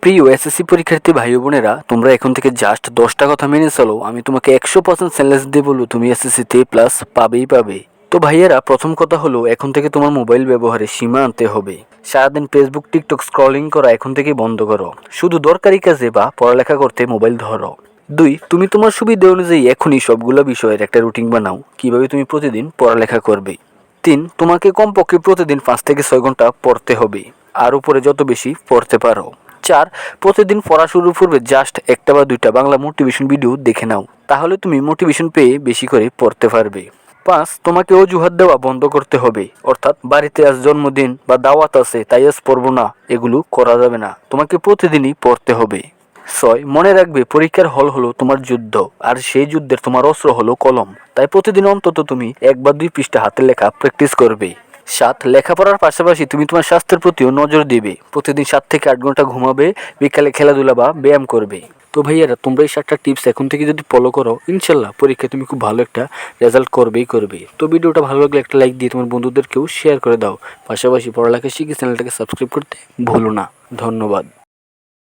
প্রিয় এসএসসি পরীক্ষার্থী ভাই বোনেরা, তোমরা এখন থেকে জাস্ট 10টা কথা মেনে চলো, আমি তোমাকে 100% চ্যালেঞ্জ দিয়ে বলবো তুমি এসএসসিতে প্লাস পাবেই পাবে। তো ভাইয়েরা, প্রথম কথা হলো এখন থেকে তোমার মোবাইল ব্যবহারে সীমা আনতে হবে। সারাদিন ফেসবুক টিকটক স্ক্রলিং করা এখন থেকে বন্ধ করো। শুধু দরকারি কাজে বা পড়ালেখা করতে মোবাইল ধরো। 2, তুমি তোমার সুবিধা অনুযায়ী এখনই সবগুলো বিষয়ের একটা রুটিন বানাও, কিভাবে তুমি প্রতিদিন পড়ালেখা করবে। 3, তোমাকে কমপক্ষে প্রতিদিন 5 থেকে 6 ঘন্টা পড়তে হবে, আর উপরে যত বেশি পড়তে পারো। 4, প্রতিদিন পড়া শুরুর পূর্বে জাস্ট একটা বা দুইটা বাংলা মোটিভেশন ভিডিও দেখে নাও, তাহলে তুমি মোটিভেশন পেয়ে বেশি করে পড়তে পারবে। 5, তোমাকে অজুহাত দেওয়া বন্ধ করতে হবে, অর্থাৎ বাড়িতে আজ জন্মদিন বা দাওয়াত আছে তাই আজ পড়বো না, এগুলো করা যাবে না, তোমাকে প্রতিদিনই পড়তে হবে। 6, মনে রাখবে পরীক্ষার হল হলো তোমার যুদ্ধ, আর সেই যুদ্ধের তোমার অস্ত্র হলো কলম, তাই প্রতিদিন অন্তত তুমি 1 বা 2 পৃষ্ঠা হাতের লেখা প্র্যাকটিস করবে। 7, লেখাপড়ার পাশাপাশি তুমি তোমার স্বাস্থ্যের প্রতিও নজর দিবে, প্রতিদিন 7 থেকে 8 ঘন্টা ঘুমাবে, বিকালে খেলাধুলা বা ব্যায়াম করবে। তো ভাইয়ারা, তোমরা এই 7টা টিপস এখন থেকে যদি ফলো করো, ইনশাল্লাহ পরীক্ষায় তুমি খুব ভালো একটা রেজাল্ট করবে। তো ভিডিওটা ভালো লাগলে একটা লাইক দিয়ে তোমার বন্ধুদেরকেও শেয়ার করে দাও, পাশাপাশি পড়ালেখা শিখে চ্যানেলটাকে সাবস্ক্রাইব করতে ভুলো না। ধন্যবাদ।